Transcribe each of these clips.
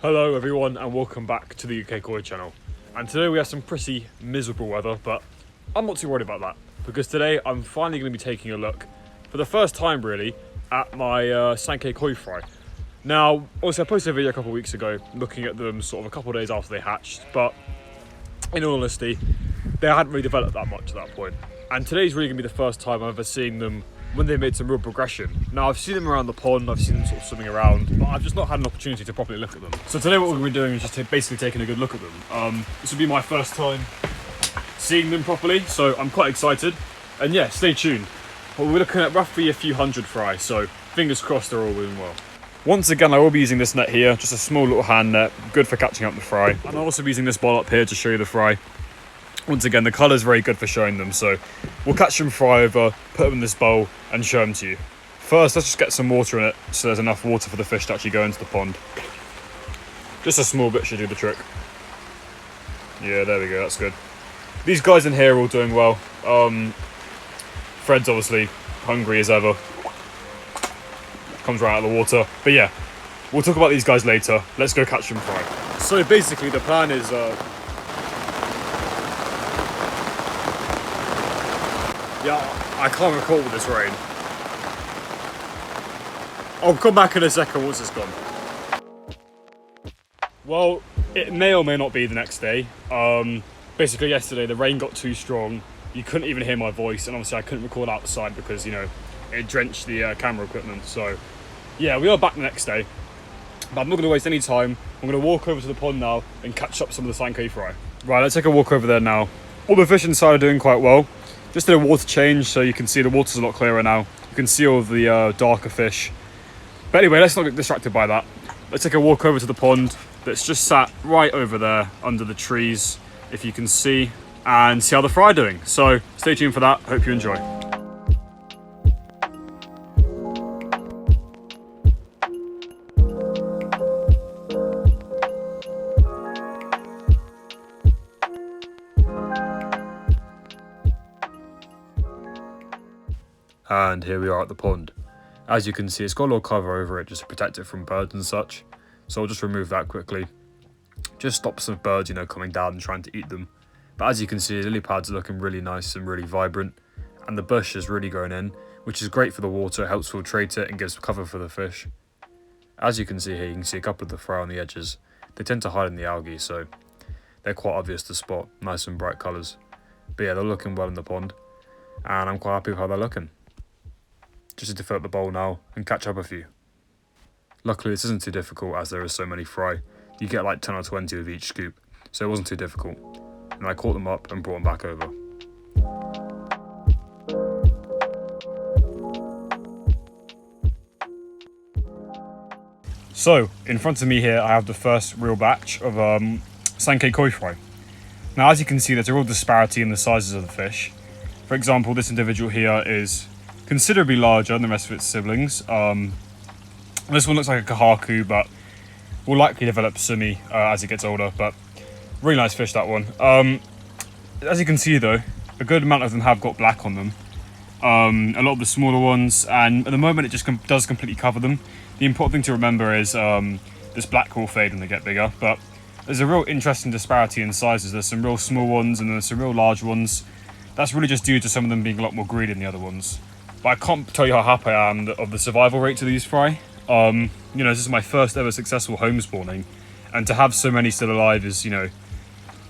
Hello everyone and welcome back to the Sanke Koi channel. And today we have some pretty miserable weather, but I'm not too worried about that because today I'm finally going to be taking a look, for the first time really, at my Sanke Koi Fry. Now, obviously I posted a video a couple of weeks ago looking at them sort of a couple of days after they hatched, but in all honesty, they hadn't really developed that much at that point. And today's really going to be the first time I've ever seen them when they made some real progression. Now, I've seen them around the pond, I've seen them sort of swimming around, but I've just not had an opportunity to properly look at them. So today what we're going to be doing is just basically taking a good look at them. This will be my first time seeing them properly, so I'm quite excited. And yeah, stay tuned. Well, we're looking at roughly a few hundred fry, so fingers crossed they're all doing well. Once again, I will be using this net here, just a small little hand net, good for catching up the fry. And I'll also be using this bowl up here to show you the fry. Once again, the colour's very good for showing them, so we'll catch them fry over, put them in this bowl and show them to you. First, let's just get some water in it so there's enough water for the fish to actually go into the pond. Just a small bit should do the trick. Yeah, there we go, that's good. These guys in here are all doing well. Fred's obviously hungry as ever. Comes right out of the water. But yeah, we'll talk about these guys later. Let's go catch them fry. So basically the plan is... Yeah, I can't recall with this rain. I'll come back in a second once it's gone. Well, it may or may not be the next day. Basically yesterday the rain got too strong. You couldn't even hear my voice, and obviously I couldn't record outside because, you know, it drenched the camera equipment. So yeah, we are back the next day. But I'm not going to waste any time. I'm going to walk over to the pond now and catch up some of the Sanke fry. Right, let's take a walk over there now. All the fish inside are doing quite well. Just did a water change, so you can see the water's a lot clearer now. You can see all of the darker fish. But anyway, let's not get distracted by that. Let's take a walk over to the pond that's just sat right over there under the trees, if you can see, and see how the fry are doing. So stay tuned for that. Hope you enjoy. And here we are at the pond. As you can see, it's got a little cover over it just to protect it from birds and such. So I'll just remove that quickly. Just stop some birds, you know, coming down and trying to eat them. But as you can see, the lily pads are looking really nice and really vibrant. And the bush is really going in, which is great for the water, helps filtrate it and gives cover for the fish. As you can see here, you can see a couple of the fry on the edges. They tend to hide in the algae, so they're quite obvious to spot. Nice and bright colours. But yeah, they're looking well in the pond. And I'm quite happy with how they're looking. Just need to fill up the bowl now and catch up a few. Luckily this isn't too difficult as there are so many fry. You get like 10 or 20 with each scoop, so it wasn't too difficult. And I caught them up and brought them back over. So, in front of me here I have the first real batch of Sanke Koi Fry. Now as you can see, there's a real disparity in the sizes of the fish. For example, this individual here is considerably larger than the rest of its siblings. This one looks like a kahaku, but will likely develop sumi as it gets older, but really nice fish, that one. As you can see though, a good amount of them have got black on them. A lot of the smaller ones, and at the moment it just does completely cover them. The important thing to remember is this black will fade when they get bigger, but there's a real interesting disparity in sizes. There's some real small ones and there's some real large ones. That's really just due to some of them being a lot more greedy than the other ones. But I can't tell you how happy I am of the survival rate to these fry. You know, this is my first ever successful home spawning, and to have so many still alive is, you know,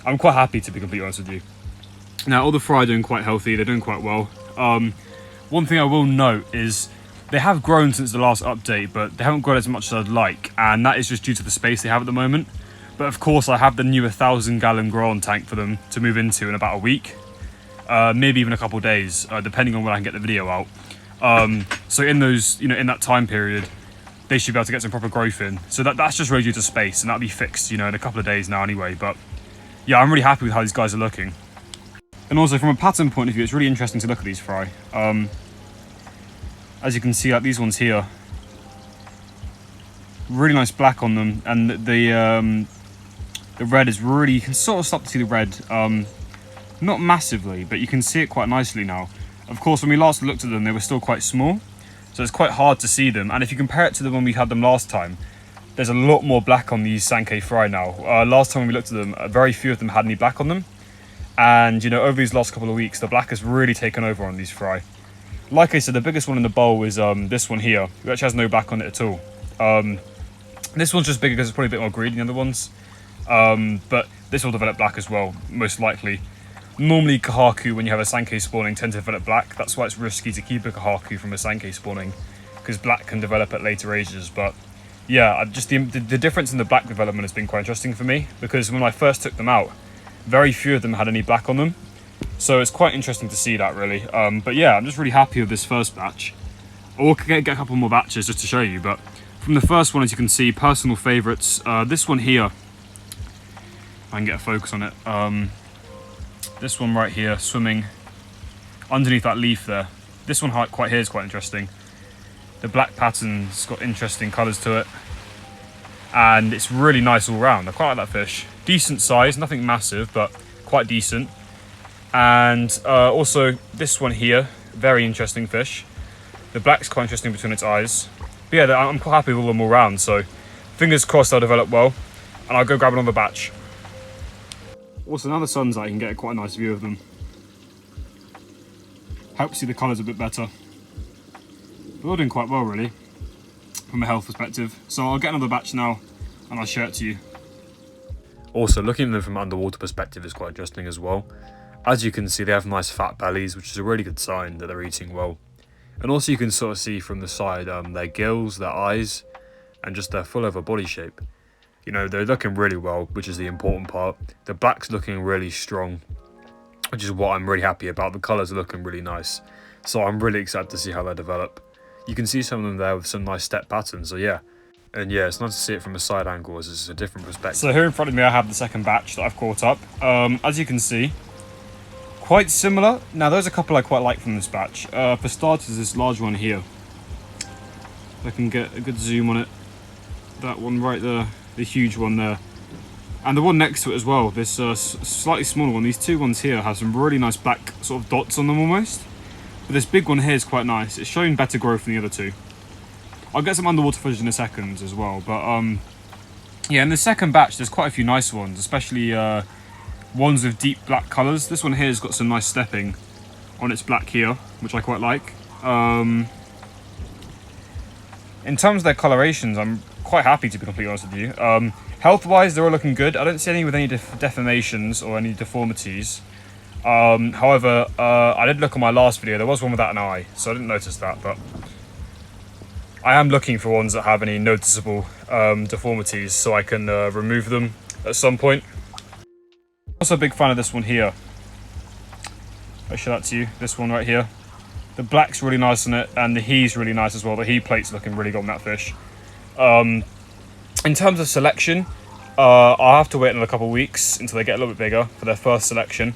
I'm quite happy, to be completely honest with you. Now, all the fry are doing quite healthy, they're doing quite well. One thing I will note is they have grown since the last update, but they haven't grown as much as I'd like, and that is just due to the space they have at the moment. But of course, I have the new 1,000-gallon grow-on tank for them to move into in about a week. Maybe even a couple of days, depending on when I can get the video out. So in those, you know, in that time period, they should be able to get some proper growth in. So that's just really due to space, and that'll be fixed, you know, in a couple of days now anyway. But yeah, I'm really happy with how these guys are looking. And also from a pattern point of view, it's really interesting to look at these fry. As you can see, like these ones here, really nice black on them, and the red is really, you can sort of start to see the red. Not massively, but you can see it quite nicely now. Of course, when we last looked at them, they were still quite small, so it's quite hard to see them. And if you compare it to the when we had them last time, there's a lot more black on these Sanke Fry now. Last time we looked at them, very few of them had any black on them. And, you know, over these last couple of weeks, the black has really taken over on these fry. Like I said, the biggest one in the bowl is this one here, which actually has no black on it at all. This one's just bigger because it's probably a bit more greedy than the other ones. But this will develop black as well, most likely. Normally, kahaku, when you have a Sanke spawning, tend to develop black. That's why it's risky to keep a kahaku from a Sanke spawning, because black can develop at later ages. But yeah, just the difference in the black development has been quite interesting for me, because when I first took them out, very few of them had any black on them. So it's quite interesting to see that, really. But yeah, I'm just really happy with this first batch. Or get a couple more batches just to show you. But from the first one, as you can see, personal favourites. This one here, if I can get a focus on it. This one right here, swimming underneath that leaf there. This one quite here is quite interesting. The black pattern's got interesting colours to it. And it's really nice all round. I quite like that fish. Decent size, nothing massive, but quite decent. And also this one here, very interesting fish. The black's quite interesting between its eyes. But yeah, I'm quite happy with all them all round, so fingers crossed they'll develop well. And I'll go grab another batch. Also, now the sun's out, you can get quite a nice view of them. Helps see the colours a bit better. They're all doing quite well, really, from a health perspective. So I'll get another batch now, and I'll show it to you. Also, looking at them from an underwater perspective is quite interesting as well. As you can see, they have nice fat bellies, which is a really good sign that they're eating well. And also you can sort of see from the side their gills, their eyes, and just their full over body shape. You know, they're looking really well, which is the important part. The black's looking really strong, which is what I'm really happy about. The colours are looking really nice. So I'm really excited to see how they develop. You can see some of them there with some nice step patterns, so yeah. And yeah, it's nice to see it from a side angle as it's a different perspective. So here in front of me I have the second batch that I've caught up. As you can see, quite similar. Now there's a couple I quite like from this batch. For starters, this large one here. If I can get a good zoom on it. That one right there, the huge one there. And the one next to it as well, this slightly smaller one. These two ones here have some really nice black sort of dots on them almost. But this big one here is quite nice. It's showing better growth than the other two. I'll get some underwater footage in a second as well. But yeah, in the second batch, there's quite a few nice ones, especially ones with deep black colours. This one here has got some nice stepping on its black here, which I quite like. In terms of their colorations, I'm quite happy, to be completely honest with you. Health-wise, they're all looking good. I don't see any with any deformations or any deformities. However, I did look on my last video. There was one without an eye, so I didn't notice that. But I am looking for ones that have any noticeable deformities, so I can remove them at some point. Also a big fan of this one here. I'll show that to you. This one right here. The black's really nice on it, and the he's really nice as well. The he plate's looking really good on that fish. In terms of selection, I'll have to wait another couple of weeks until they get a little bit bigger for their first selection.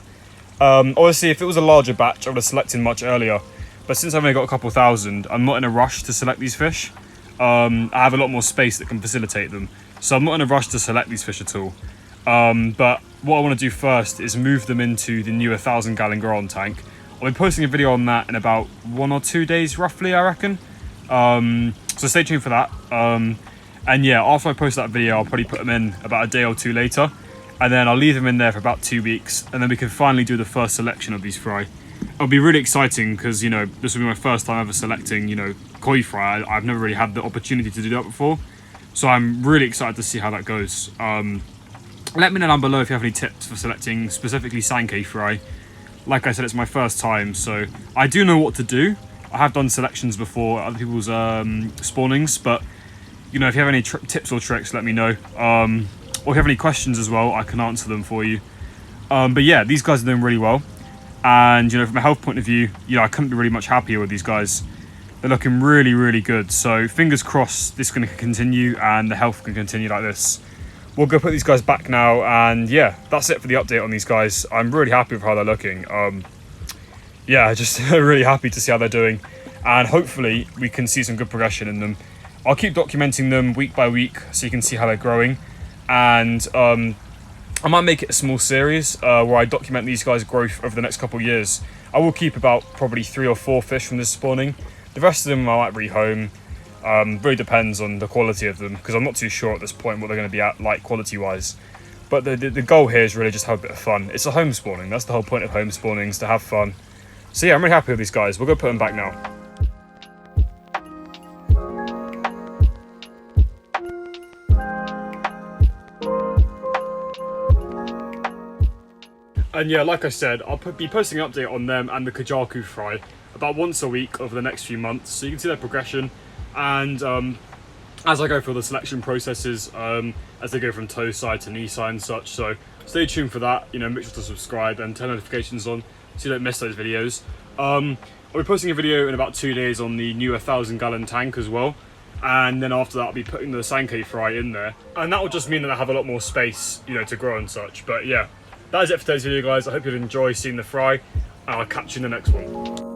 Obviously, if it was a larger batch, I would have selected much earlier. But since I've only got a couple thousand, I'm not in a rush to select these fish. I have a lot more space that can facilitate them. So I'm not in a rush to select these fish at all. But what I want to do first is move them into the new 1,000 gallon grow-on tank. I'll be posting a video on that in about 1 or 2 days, roughly, I reckon. So stay tuned for that. And yeah, after I post that video, I'll probably put them in about a day or two later. And then I'll leave them in there for about 2 weeks. And then we can finally do the first selection of these fry. It'll be really exciting because, you know, this will be my first time ever selecting, you know, koi fry. I've never really had the opportunity to do that before. So I'm really excited to see how that goes. Let me know down below if you have any tips for selecting specifically Sanke Fry. Like I said, it's my first time, so I do know what to do. I have done selections before at other people's spawnings, but you know, if you have any tips or tricks, let me know. Or if you have any questions as well, I can answer them for you. But yeah, these guys are doing really well. And you know, from a health point of view, you know, I couldn't be really much happier with these guys. They're looking really, really good. So fingers crossed this can continue and the health can continue like this. We'll go put these guys back now, and yeah, that's it for the update on these guys. I'm really happy with how they're looking. Yeah, just really happy to see how they're doing, and hopefully we can see some good progression in them. I'll keep documenting them week by week so you can see how they're growing, and I might make it a small series where I document these guys' growth over the next couple of years. I will keep about probably 3 or 4 fish from this spawning. The rest of them I might rehome. Really depends on the quality of them, because I'm not too sure at this point what they're going to be at, like, quality-wise. But the goal here is really just have a bit of fun. It's a home spawning. That's the whole point of home spawning, is to have fun. So yeah, I'm really happy with these guys. We'll go put them back now. And yeah, like I said, I'll be posting an update on them and the Koi Fry about once a week over the next few months, so you can see their progression. And as I go through the selection processes, as they go from toe side to knee side and such. So stay tuned for that. You know, make sure to subscribe and turn notifications on so you don't miss those videos. I'll be posting a video in about 2 days on the new 1,000-gallon tank as well. And then after that, I'll be putting the Sanke Fry in there. And that will just mean that I have a lot more space, you know, to grow and such. But yeah, that is it for today's video, guys. I hope you'll enjoy seeing the fry, and I'll catch you in the next one.